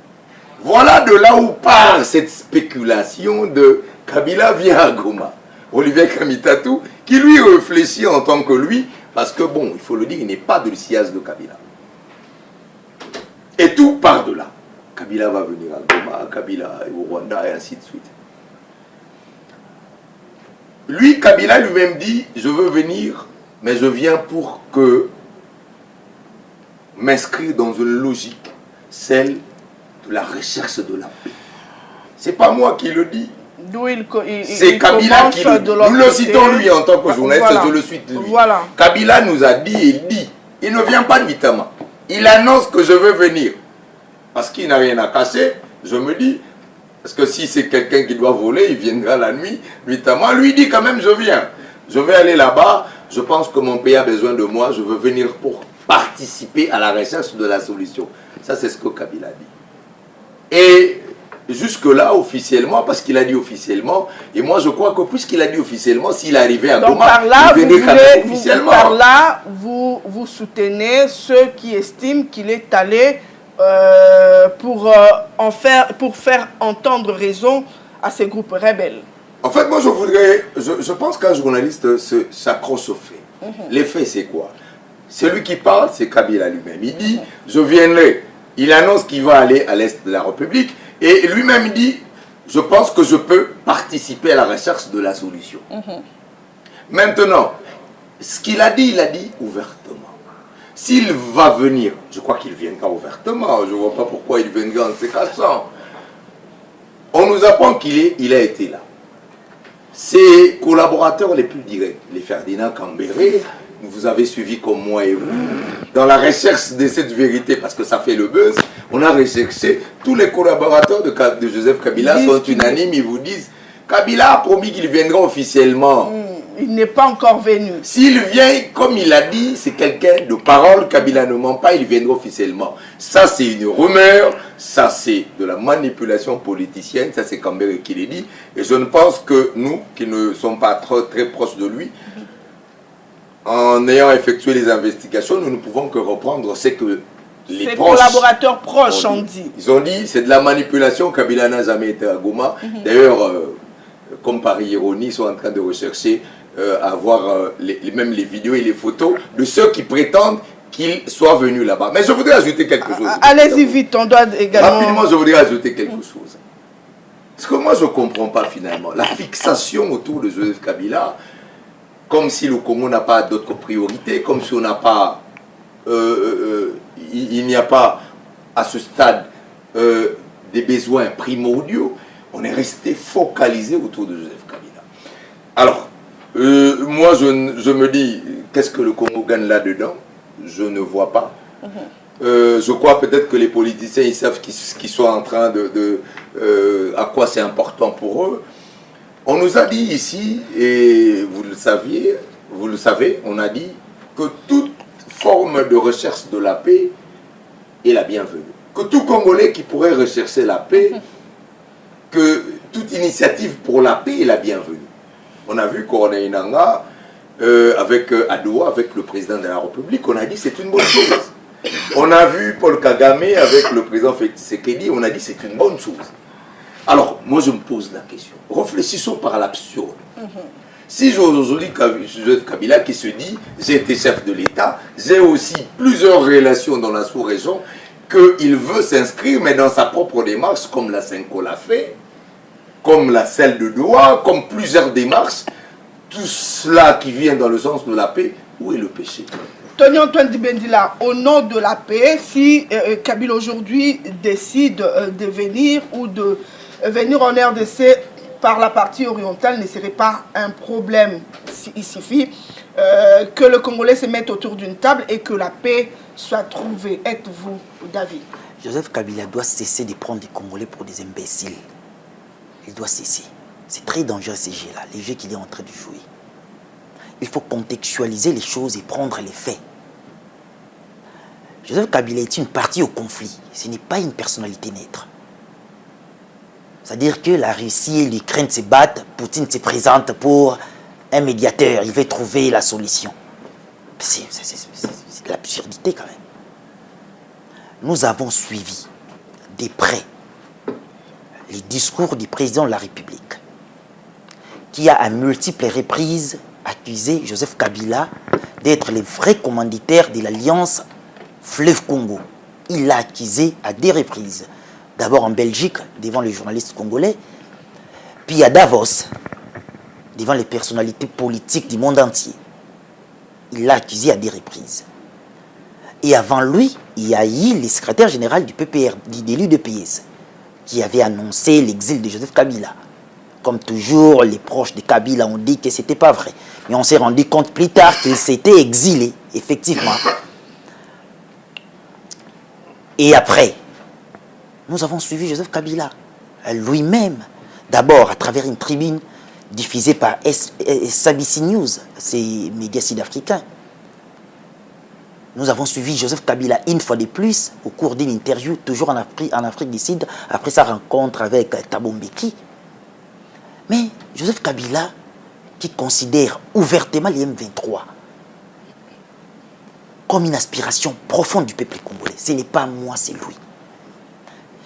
Voilà de là où part cette spéculation de Kabila vient à Goma. Olivier Kamitatou, qui lui réfléchit en tant que lui, parce que bon, il faut le dire, il n'est pas de sillage de Kabila. Et tout part de là. Kabila va venir à Goma, Kabila est au Rwanda, et ainsi de suite. Lui, Kabila lui-même dit, je veux venir, mais je viens pour que m'inscrire dans une logique, celle de la recherche de la paix. C'est pas moi qui le dis. C'est Kabila qui le dit. Nous le citons lui en tant que journaliste, je le cite lui. Voilà. Kabila nous a dit, il dit, il ne vient pas de Mitama. Il annonce que je veux venir. Parce qu'il n'a rien à cacher, je me dis, parce que si c'est quelqu'un qui doit voler, il viendra la nuit, nuitamment. Lui dit quand même, je viens. Je vais aller là-bas, je pense que mon pays a besoin de moi, je veux venir pour participer à la recherche de la solution. Ça, c'est ce que Kabila dit. Et jusque-là, officiellement, parce qu'il a dit officiellement, et moi je crois que puisqu'il a dit officiellement, s'il arrivait à Goma, il venait quand même officiellement. Par là, vous soutenez ceux qui estiment qu'il est allé pour faire entendre raison à ces groupes rebelles. En fait, moi je pense qu'un journaliste s'accroche aux faits. Les faits, c'est quoi? Celui qui parle, c'est Kabila lui-même. Il dit, je viendrai. Il annonce qu'il va aller à l'est de la République. Et lui-même dit, je pense que je peux participer à la recherche de la solution. Maintenant, ce qu'il a dit, il a dit ouvertement. S'il va venir, je crois qu'il viendra ouvertement. Je ne vois pas pourquoi il viendra en se cachant. On nous apprend qu'il a été là. Ses collaborateurs les plus directs, les Ferdinand Kambéré, vous avez suivi comme moi et vous, dans la recherche de cette vérité, parce que ça fait le buzz, on a recherché, tous les collaborateurs de Joseph Kabila sont unanimes, ils vous disent, Kabila a promis qu'il viendra officiellement. Il n'est pas encore venu. S'il vient, comme il a dit, c'est quelqu'un de parole, Kabila ne ment pas, il viendra officiellement. Ça c'est une rumeur, ça c'est de la manipulation politicienne, ça c'est Kambéré qui l'a dit, et je ne pense que nous, qui ne sommes pas très proches de lui, en ayant effectué les investigations, nous ne pouvons que reprendre ce que les collaborateurs proches ont dit. Ils ont dit, c'est de la manipulation, Kabila n'a jamais été à Goma. D'ailleurs, comme par ironie, ils sont en train de rechercher, avoir même les vidéos et les photos de ceux qui prétendent qu'ils soient venus là-bas. Mais je voudrais ajouter quelque chose. Allez-y vite, on doit également... Rapidement, je voudrais ajouter quelque chose. Parce que moi, je ne comprends pas finalement. La fixation autour de Joseph Kabila, comme si le Congo n'a pas d'autres priorités, comme si on n'a pas, il n'y a pas à ce stade des besoins primordiaux, on est resté focalisé autour de Joseph Kabila. Alors, moi je me dis, qu'est-ce que le Congo gagne là-dedans? Je ne vois pas. Je crois peut-être que les politiciens, ils savent qu'ils sont en train à quoi c'est important pour eux. On nous a dit ici, et vous le savez, on a dit que toute forme de recherche de la paix est la bienvenue. Que tout Congolais qui pourrait rechercher la paix, que toute initiative pour la paix est la bienvenue. On a vu Corneille Nangaa avec Adoua, avec le président de la République, on a dit c'est une bonne chose. On a vu Paul Kagame avec le président Félix Tshisekedi, on a dit c'est une bonne chose. Alors, moi je me pose la question. Réfléchissons par l'absurde. Si aujourd'hui Joseph Kabila qui se dit, j'ai été chef de l'État, j'ai aussi plusieurs relations dans la sous-région, qu'il veut s'inscrire, mais dans sa propre démarche, comme la Senko l'a fait, comme la celle de Doha, comme plusieurs démarches, tout cela qui vient dans le sens de la paix, où est le péché? Tony Antoine Dibendila, au nom de la paix, si Kabila aujourd'hui décide de venir ou de venir en RDC par la partie orientale, ne serait pas un problème. Il suffit que le Congolais se mette autour d'une table et que la paix soit trouvée. Êtes-vous d'avis? Joseph Kabila doit cesser de prendre les Congolais pour des imbéciles. Il doit cesser. C'est très dangereux ces jeux-là, les jeux qu'il est en train de jouer. Il faut contextualiser les choses et prendre les faits. Joseph Kabila est une partie au conflit. Ce n'est pas une personnalité neutre. C'est-à-dire que la Russie et l'Ukraine se battent, Poutine se présente pour un médiateur, il veut trouver la solution. C'est de l'absurdité quand même. Nous avons suivi de près les discours du président de la République, qui a à multiples reprises accusé Joseph Kabila d'être le vrai commanditaire de l'alliance Fleuve Congo. Il l'a accusé à des reprises. D'abord en Belgique, devant les journalistes congolais, puis à Davos, devant les personnalités politiques du monde entier. Il l'a accusé à des reprises. Et avant lui, il y a eu le secrétaire général du PPR, de l'UDPS, qui avait annoncé l'exil de Joseph Kabila. Comme toujours, les proches de Kabila ont dit que ce n'était pas vrai. Mais on s'est rendu compte plus tard qu'il s'était exilé, effectivement. Et après, nous avons suivi Joseph Kabila, lui-même, d'abord à travers une tribune diffusée par SABC News, ces médias sud-africains. Nous avons suivi Joseph Kabila une fois de plus au cours d'une interview, toujours en Afrique du Sud, après sa rencontre avec Thabo Mbeki. Mais Joseph Kabila, qui considère ouvertement les M23 comme une aspiration profonde du peuple congolais, ce n'est pas moi, c'est lui.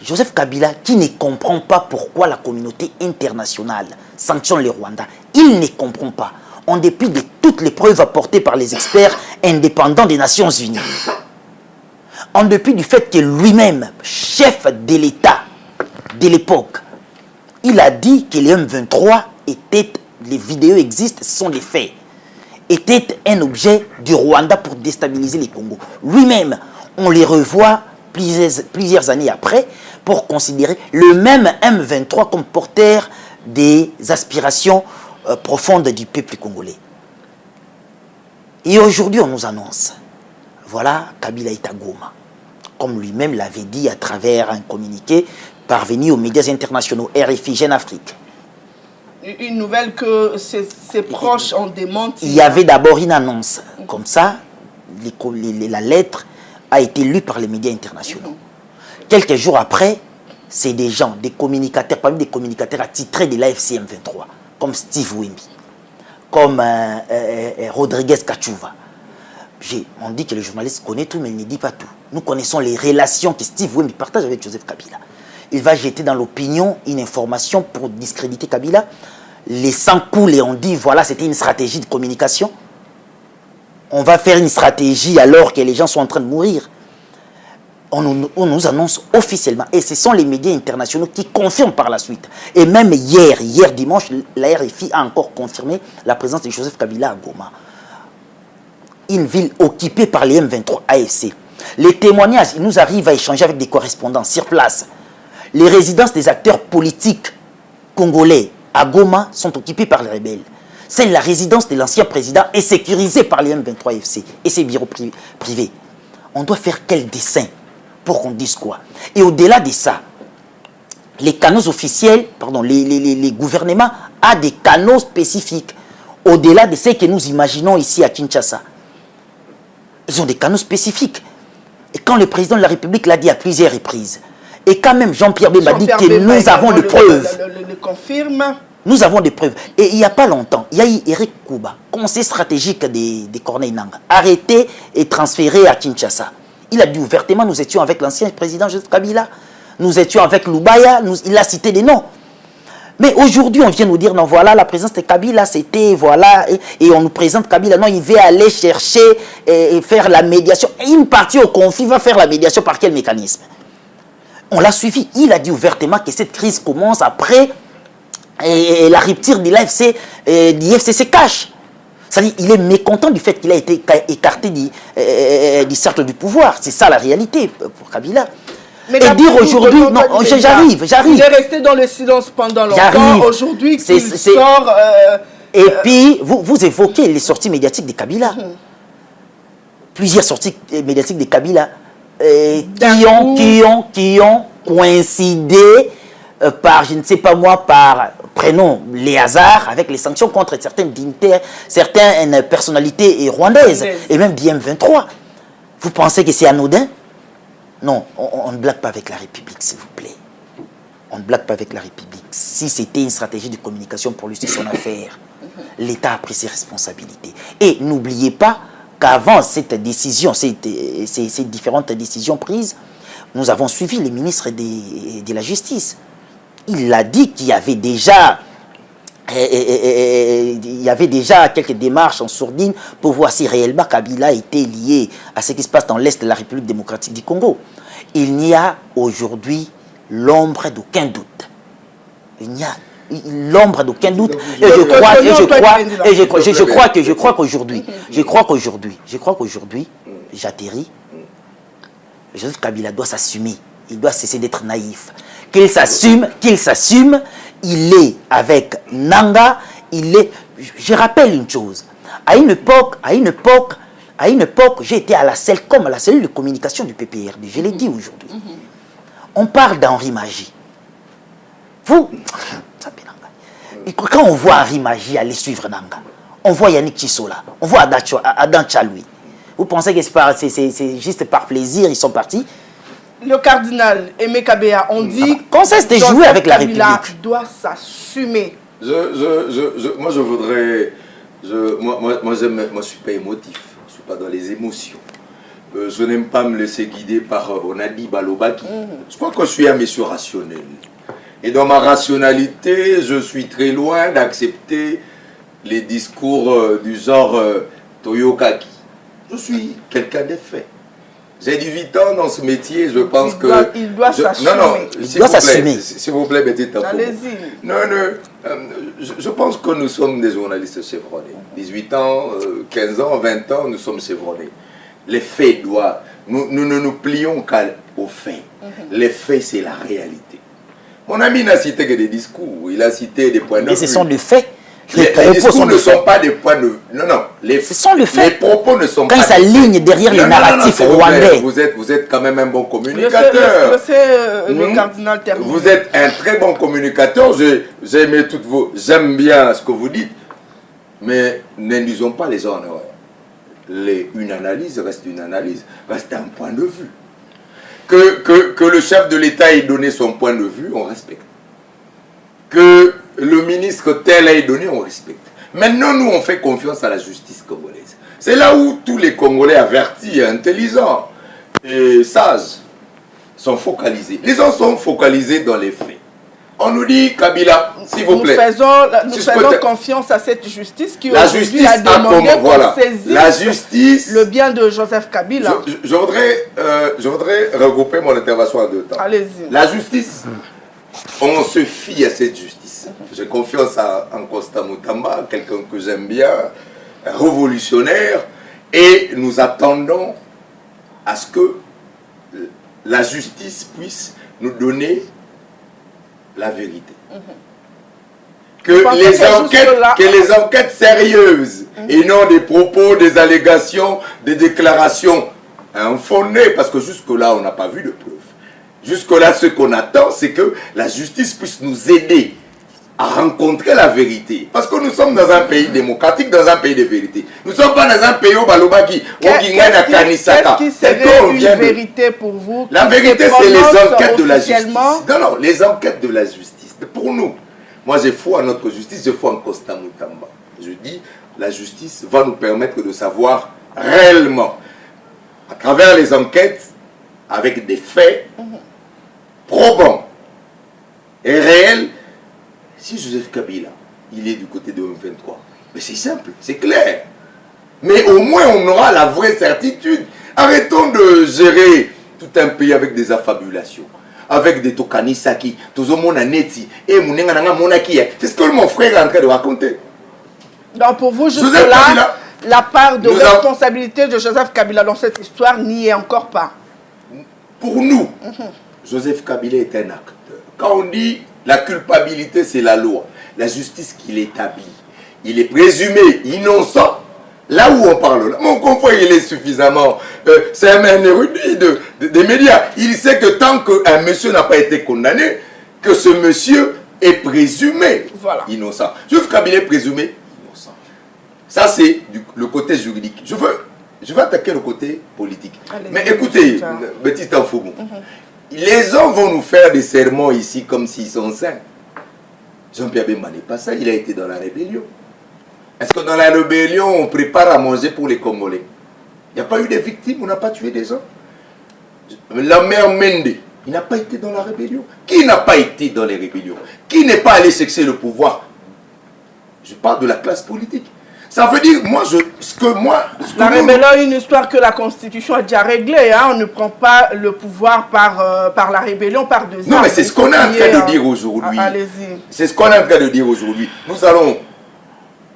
Joseph Kabila, qui ne comprend pas pourquoi la communauté internationale sanctionne le Rwanda, il ne comprend pas, en dépit de toutes les preuves apportées par les experts indépendants des Nations Unies. En dépit du fait que lui-même, chef de l'État de l'époque, il a dit que les M23 étaient, les vidéos existent, ce sont des faits, étaient un objet du Rwanda pour déstabiliser les Congos. Lui-même, on les revoit plusieurs années après pour considérer le même M23 comme porteur des aspirations profondes du peuple congolais. Et aujourd'hui, on nous annonce, voilà, Kabila est à Goma, comme lui-même l'avait dit à travers un communiqué parvenu aux médias internationaux, RFI, Jeune Afrique. Une nouvelle que ses proches ont démenti. Il y avait d'abord une annonce, comme ça, la lettre a été lue par les médias internationaux. Quelques jours après, c'est des gens, des communicateurs, parmi des communicateurs attitrés de l'AFC M23, comme Steve Wimby, comme Rodriguez Kachuva. On dit que le journaliste connaît tout, mais il ne dit pas tout. Nous connaissons les relations que Steve Wimby partage avec Joseph Kabila. Il va jeter dans l'opinion une information pour discréditer Kabila. Les sangs coulent et on dit, voilà, c'était une stratégie de communication. On va faire une stratégie alors que les gens sont en train de mourir. On nous annonce officiellement. Et ce sont les médias internationaux qui confirment par la suite. Et même hier dimanche, la RFI a encore confirmé la présence de Joseph Kabila à Goma. Une ville occupée par les M23 AFC. Les témoignages, ils nous arrivent à échanger avec des correspondants sur place. Les résidences des acteurs politiques congolais à Goma sont occupées par les rebelles. C'est la résidence de l'ancien président est sécurisée par les M23 FC et ses bureaux privés. On doit faire quel dessin pour qu'on dise quoi? Et au-delà de ça, les canaux officiels, pardon, les gouvernements ont des canaux spécifiques. Au-delà de ce que nous imaginons ici à Kinshasa. Ils ont des canaux spécifiques. Et quand le président de la République l'a dit à plusieurs reprises, et quand même Jean-Pierre Bemba dit que nous avons des preuves. Le confirme. Nous avons des preuves. Et il n'y a pas longtemps, il y a eu Eric Kouba, conseiller stratégique de Corneille Nangaa, arrêté et transféré à Kinshasa. Il a dit ouvertement, nous étions avec l'ancien président Joseph Kabila, nous étions avec Loubaya, il a cité des noms. Mais aujourd'hui, on vient nous dire, non, voilà, la présence de Kabila, c'était, voilà, et on nous présente Kabila, non, il va aller chercher et faire la médiation. Et une partie au conflit va faire la médiation par quel mécanisme? On l'a suivi. Il a dit ouvertement que cette crise commence après la rupture de l'AFC, du FCC cash. C'est-à-dire il est mécontent du fait qu'il a été écarté du cercle du pouvoir. C'est ça la réalité pour Kabila. Mais et dire aujourd'hui, non, j'arrive. Il est resté dans le silence pendant longtemps. Aujourd'hui, il sort... Et puis, vous évoquez les sorties médiatiques de Kabila. Plusieurs sorties médiatiques de Kabila qui ont coïncidé par, je ne sais pas moi, par, prenons les hasards, avec les sanctions contre certaines dignitaires, certaines personnalités rwandaises, et même BM23. Vous pensez que c'est anodin? Non, on ne blague pas avec la République, s'il vous plaît. On ne blague pas avec la République. Si c'était une stratégie de communication pour lui, c'est son affaire. L'État a pris ses responsabilités. Et n'oubliez pas qu'avant cette décision, ces différentes décisions prises, nous avons suivi les ministres de la Justice. Il a dit qu'il y avait déjà quelques démarches en sourdine pour voir si réellement Kabila était lié à ce qui se passe dans l'Est de la République démocratique du Congo. Il n'y a aujourd'hui l'ombre d'aucun doute. Il n'y a l'ombre d'aucun doute. Et je crois qu'aujourd'hui, j'atterris, Joseph Kabila doit s'assumer. Il doit cesser d'être naïf. Qu'il s'assume, il est avec Nanga, je rappelle une chose. À une époque, j'ai été à la CELCOM, à la cellule de communication du PPRD. Je l'ai dit aujourd'hui. On parle d'Henri Magie. Quand on voit Henri Magie aller suivre Nanga, on voit Yannick Chisola, on voit Adam Chaloui. Vous pensez que c'est juste par plaisir, ils sont partis? Le cardinal Aimé Kabea, on dit qu'on cesse de jouer avec la République. Doit s'assumer. Moi, je voudrais... Moi, je ne suis pas émotif. Je ne suis pas dans les émotions. Je n'aime pas me laisser guider par Onadi Balobaki. Je crois que je suis un monsieur rationnel. Et dans ma rationalité, je suis très loin d'accepter les discours du genre Toyokaki. Je suis quelqu'un des faits. J'ai 18 ans dans ce métier, je pense il doit s'assumer. Non, il doit s'assumer. S'il vous plaît, mettez ta Allez-y. Non, je pense que nous sommes des journalistes chevronnés. 18 ans, 15 ans, 20 ans, nous sommes chevronnés. Les faits doivent... Nous ne nous plions qu'aux faits. Les faits, c'est la réalité. Mon ami n'a cité que des discours, il a cité des points de vue. Mais ce sont des faits. Les discours ne sont pas des points de vue. Non. Ce sont les faits. Les propos ne sont pas... Quand ils s'alignent derrière les narratifs rwandais. Vous êtes quand même un bon communicateur. Je sais, le cardinal termine. Vous êtes un très bon communicateur. J'aime bien ce que vous dites. Mais n'induisons pas les gens en erreur. Une analyse reste une analyse, reste un point de vue. Que le chef de l'État ait donné son point de vue, on respecte. Que le ministre tel ait donné, on respecte. Maintenant, nous, on fait confiance à la justice congolaise. C'est là où tous les Congolais avertis, intelligents et sages sont focalisés. Les gens sont focalisés dans les faits. On nous dit, Kabila, s'il vous plaît. Nous faisons confiance à cette justice qui aujourd'hui a demandé qu'on saisisse le bien de Joseph Kabila. Je voudrais regrouper mon intervention en deux temps. Allez-y. La justice, on se fie à cette justice. J'ai confiance en Constant Mutamba, quelqu'un que j'aime bien, un révolutionnaire, et nous attendons à ce que la justice puisse nous donner la vérité. Que les enquêtes sérieuses et non des propos, des allégations, des déclarations infondées, parce que jusque-là, on n'a pas vu de preuves. Jusque-là, ce qu'on attend, c'est que la justice puisse nous aider à rencontrer la vérité. Parce que nous sommes dans un pays démocratique, dans un pays de vérité. Nous ne sommes pas dans un pays au Balobaki, Qu'est-ce qui serait une vérité pour vous? La vérité, c'est les enquêtes de la justice. Non, les enquêtes de la justice. Pour nous, moi j'ai foi en notre justice, j'ai foi en Constant Mutamba. Je dis, la justice va nous permettre de savoir réellement, à travers les enquêtes, avec des faits probants et réels, si Joseph Kabila, il est du côté de M23, mais c'est simple, c'est clair. Mais au moins, on aura la vraie certitude. Arrêtons de gérer tout un pays avec des affabulations, avec des tokanisaki, tout le monde a neti, et c'est ce que mon frère est en train de raconter. Donc pour vous, Joseph jusque-là, Kabila, la part de nous responsabilité de Joseph Kabila dans cette histoire n'y est encore pas. pour nous, Joseph Kabila est un acteur. Quand on dit la culpabilité, c'est la loi, la justice qui l'établit. Il est présumé innocent. Là où on parle, là, mon confrère, il est suffisamment... c'est un érudit des médias. Il sait que tant qu'un monsieur n'a pas été condamné, que ce monsieur est présumé innocent. Joseph Kabila est présumé innocent. Ça, c'est le côté juridique. Je veux attaquer le côté politique. Mais écoutez, petit info, les gens vont nous faire des sermons ici comme s'ils sont saints. Jean-Pierre Bemba n'est pas ça, il a été dans la rébellion. Est-ce que dans la rébellion, on prépare à manger pour les Congolais? Il n'y a pas eu de victimes, on n'a pas tué des gens. La mère Mende, il n'a pas été dans la rébellion. Qui n'a pas été dans les rébellions? Qui n'est pas allé chercher le pouvoir? Je parle de la classe politique. Ça veut dire, la rébellion est une histoire que la Constitution a déjà réglée. Hein. On ne prend pas le pouvoir par la rébellion, par deux armes. Non, mais c'est ce qu'on est en train de dire aujourd'hui. Allez-y. C'est ce qu'on est en train de dire aujourd'hui. Nous allons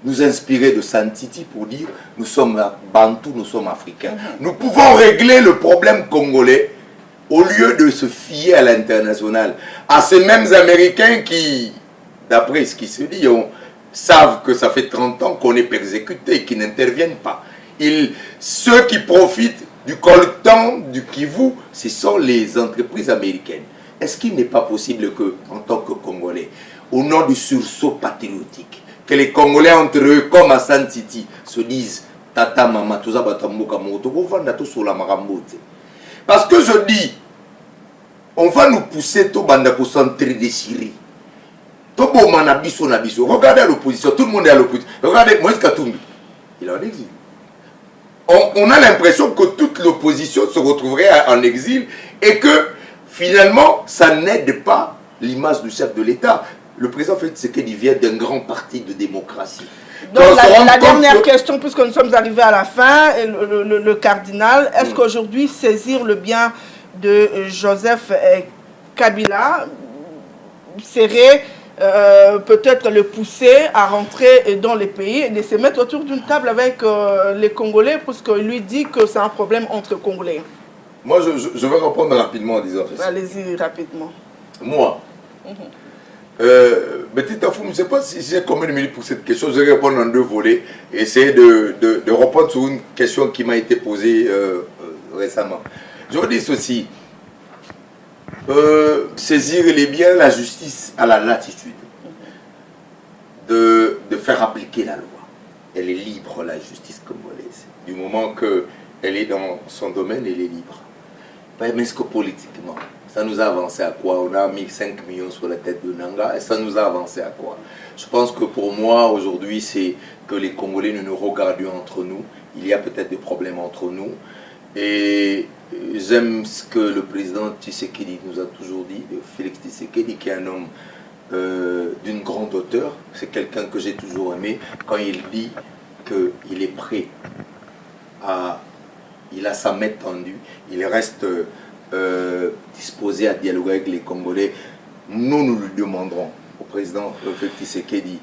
nous inspirer de Santiti pour dire nous sommes Bantous, nous sommes Africains. Nous pouvons régler le problème congolais au lieu de se fier à l'international. À ces mêmes Américains qui, d'après ce qui se dit, savent que ça fait 30 ans qu'on est persécuté et qui n'interviennent pas. Ceux qui profitent du coltan, du Kivu, ce sont les entreprises américaines. Est-ce qu'il n'est pas possible que, en tant que Congolais, au nom du sursaut patriotique, que les Congolais entre eux, comme à Santiti, se disent Tata, Mama, tout ça, parce que je dis, on va nous pousser tout banda pour s'entre-déchirer. Regardez à l'opposition, tout le monde est à l'opposition. Regardez Moïse Katumbi, il est en exil. On a l'impression que toute l'opposition se retrouverait en exil et que finalement, ça n'aide pas l'image du chef de l'État. Le président Félix Tshisekedi vient d'un grand parti de démocratie. Donc la dernière question, puisque nous sommes arrivés à la fin, le cardinal, est-ce qu'aujourd'hui saisir le bien de Joseph Kabila serait peut-être le pousser à rentrer dans les pays et de se mettre autour d'une table avec les Congolais, puisqu'il lui dit que c'est un problème entre Congolais? Moi, je vais répondre rapidement en disant ça. Allez-y rapidement. Moi, petit info, je ne sais pas si j'ai combien de minutes pour cette question. Je vais répondre en deux volets et essayer de répondre sur une question qui m'a été posée récemment. Je vous dis ceci. Saisir les biens, la justice a la latitude de faire appliquer la loi. Elle est libre, la justice congolaise. Du moment qu'elle est dans son domaine, elle est libre. Mais est-ce que politiquement, ça nous a avancé à quoi? On a mis 5 millions sur la tête de Nanga et ça nous a avancé à quoi? Je pense que pour moi, aujourd'hui, c'est que les Congolais nous nous regardions entre nous. Il y a peut-être des problèmes entre nous. Et j'aime ce que le président Tshisekedi nous a toujours dit, Félix Tshisekedi, qui est un homme d'une grande hauteur. C'est quelqu'un que j'ai toujours aimé quand il dit qu'il est prêt à... Il a sa main tendue, il reste disposé à dialoguer avec les Congolais. Nous lui demanderons au président Félix Tshisekedi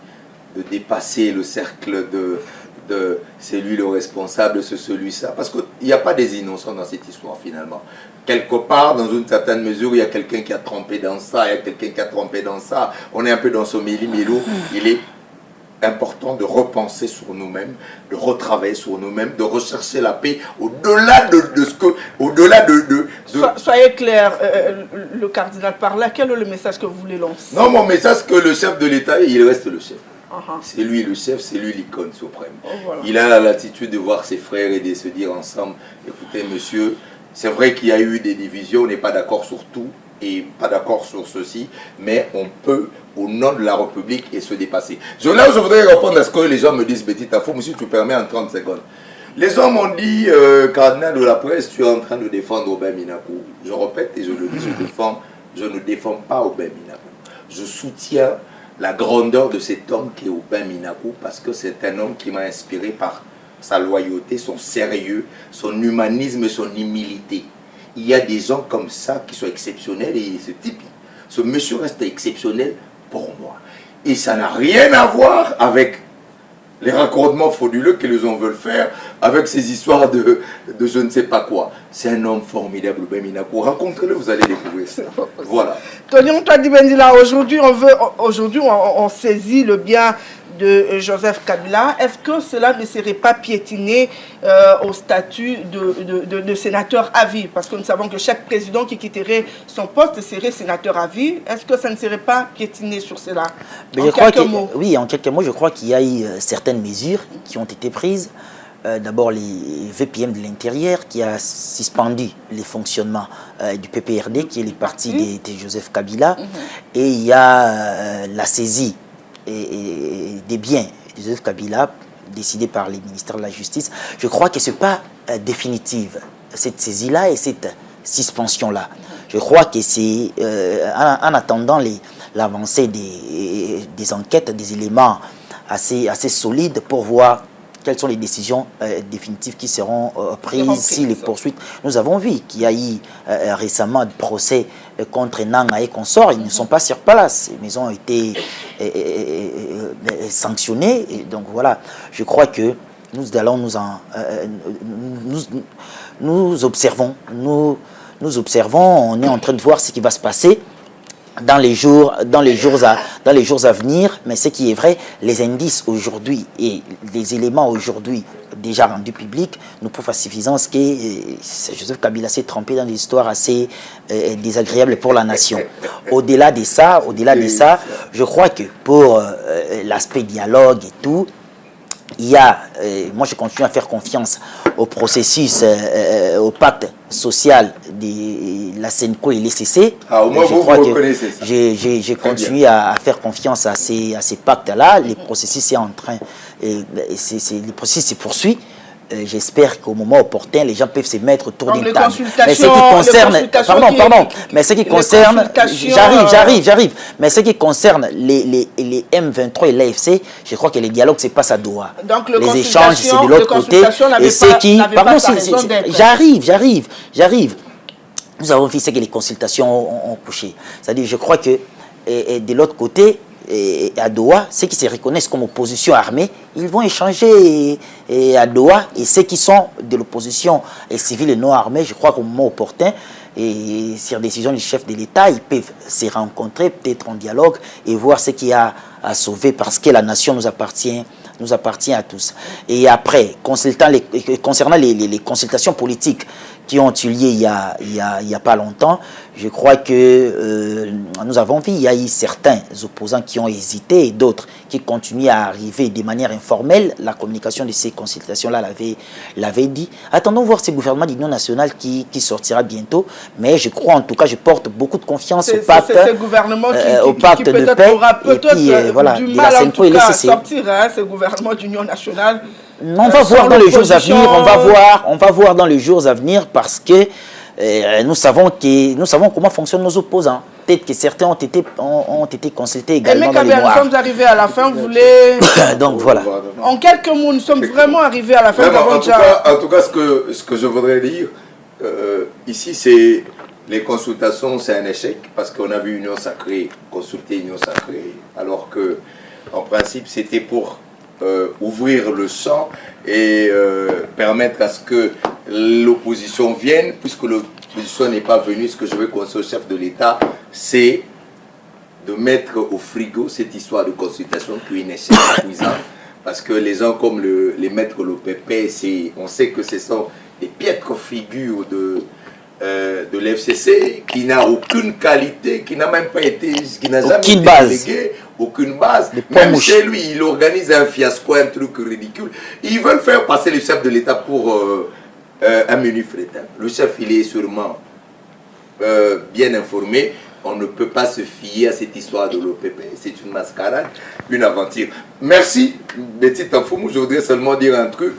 de dépasser le cercle de c'est lui le responsable, c'est celui-là. Parce qu'il n'y a pas des innocents dans cette histoire finalement. Quelque part, dans une certaine mesure, il y a quelqu'un qui a trompé dans ça, il y a quelqu'un qui a trompé dans ça. On est un peu dans ce méli-mélo. Il est important de repenser sur nous-mêmes, de retravailler sur nous-mêmes, de rechercher la paix au-delà de ce que... Au-delà de... Soyez clair, le cardinal par là, quel est le message que vous voulez lancer? Non, mon message, c'est que le chef de l'État, il reste le chef. C'est lui le chef, c'est lui l'icône suprême. Voilà. Il a la latitude de voir ses frères et de se dire ensemble, écoutez monsieur, c'est vrai qu'il y a eu des divisions, on n'est pas d'accord sur tout et pas d'accord sur ceci, mais on peut, au nom de la République, et se dépasser. Là où je voudrais répondre à ce que les gens me disent, petite info, monsieur, tu permets en 30 secondes. Les gens m'ont dit, cardinal de la presse, tu es en train de défendre Aubin Minakou. Je répète et je le dis, je ne défends pas Aubin Minakou. Je soutiens la grandeur de cet homme qui est Aubin Minakou, parce que c'est un homme qui m'a inspiré par sa loyauté, son sérieux, son humanisme et son humilité. Il y a des gens comme ça qui sont exceptionnels et ce monsieur reste exceptionnel pour moi. Et ça n'a rien à voir avec les raccordements frauduleux que les gens veulent faire avec ces histoires de je ne sais pas quoi. C'est un homme formidable, Beminakou. Rencontrez-le, vous allez découvrir ça. Voilà. Tony Antoine Dibendila, aujourd'hui on saisit le bien de Joseph Kabila. Est-ce que cela ne serait pas piétiné au statut de sénateur à vie? Parce que nous savons que chaque président qui quitterait son poste serait sénateur à vie. Est-ce que ça ne serait pas piétiné sur cela? Mais oui, en quelques mots, je crois qu'il y a eu certaines mesures qui ont été prises. D'abord, les VPM de l'intérieur qui a suspendu les fonctionnements du PPRD, qui est le parti de Joseph Kabila. Et il y a la saisie des biens de Joseph Kabila, décidée par les ministères de la Justice. Je crois que ce n'est pas définitive, cette saisie-là et cette suspension-là. Je crois que c'est en attendant l'avancée des enquêtes, des éléments assez solides pour voir quelles sont les décisions définitives qui seront prises si les poursuites. Nous avons vu qu'il y a eu récemment des procès contre Nanga et consorts. Ils ne sont pas sur place. Ils ont été sanctionnés. Et donc voilà, je crois que nous allons nous observons. Nous observons, on est en train de voir ce qui va se passer dans les jours à venir, mais ce qui est vrai, les indices aujourd'hui et les éléments aujourd'hui déjà rendus publics nous prouvent à suffisance que Joseph Kabila s'est trempé dans des histoires assez désagréables pour la nation. Au-delà de ça, je crois que pour l'aspect dialogue et tout, il y a, moi je continue à faire confiance au processus, au pacte social de la SENCO et l'ECC. Ah, au moins vous reconnaissez ça. J'ai continué à faire confiance à ces pactes-là. Les processus sont en train, les processus se poursuivent. J'espère qu'au moment opportun, les gens peuvent se mettre autour d'une table. Mais ce qui concerne, mais ce qui concerne, j'arrive. Mais ce qui concerne les M23 et l'AFC, je crois que les dialogues se passent à Doha. Donc les échanges, c'est de l'autre côté. Et ce qui, pardon, j'arrive. Nous avons vu ce que les consultations ont couché. C'est-à-dire, je crois que de l'autre côté, à Doha, ceux qui se reconnaissent comme opposition armée, ils vont échanger à Doha, et ceux qui sont de l'opposition civile et non armée, je crois qu'au moment opportun, et sur décision du chef de l'État, ils peuvent se rencontrer, peut-être en dialogue, et voir ce qu'il y a à sauver, parce que la nation nous appartient à tous. Et après, concernant les consultations politiques qui ont eu lieu il y a pas longtemps, je crois que nous avons vu, il y a eu certains opposants qui ont hésité et d'autres qui continuent à arriver de manière informelle. La communication de ces consultations-là l'avait dit. Attendons voir ce gouvernement d'union nationale qui sortira bientôt. Mais je crois, en tout cas, je porte beaucoup de confiance au pacte, ce gouvernement au pacte de paix. Et puis, voilà, du mal en tout cas à sortir, ce gouvernement d'union nationale. On va voir dans les jours à venir. On va voir dans les jours à venir, parce que nous savons comment fonctionnent nos opposants. Peut-être que certains ont été consultés également dans les mois. Nous sommes arrivés à la fin. Vous voulez... Donc voilà. En quelques mots, nous sommes vraiment arrivés à la fin. En tout cas, ce que je voudrais dire ici, c'est les consultations, c'est un échec, parce qu'on a vu Union Sacrée consulter Union Sacrée, alors que en principe c'était pour ouvrir le champ et permettre à ce que l'opposition vienne. Puisque l'opposition n'est pas venue, ce que je veux conseiller au chef de l'État, c'est de mettre au frigo cette histoire de consultation qui est une échec épuisant, parce que les gens comme les maîtres Lopépé, on sait que ce sont des piètres figures de l'FCC, qui n'a aucune qualité, qui n'a même pas été, qui n'a jamais été délégué, aucune base. Même chez lui, il organise un fiasco, un truc ridicule. Ils veulent faire passer le chef de l'État pour un menu frétin. Le chef, il est sûrement bien informé. On ne peut pas se fier à cette histoire de l'OPP. C'est une mascarade, une aventure. Merci, Betty Tanfoumou. Je voudrais seulement dire un truc.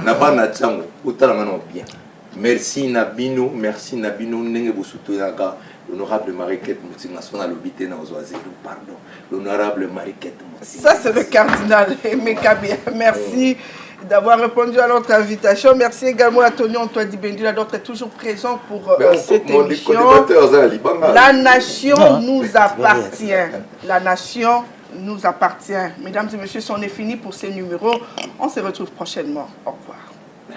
Naba Natchango, autant bien. Merci Nabino, l'honorable Mariquette Moutingasson à l'obité dans pardon. L'honorable Mariquette Moutingasson. Ça, c'est le cardinal Mekabia. Merci d'avoir répondu à notre invitation. Merci également à Tony Antoine Dibendila d'être toujours présent pour cette émission. La nation nous appartient. La nation nous appartient. Mesdames et messieurs, c'en est fini pour ces numéros. On se retrouve prochainement. Au revoir.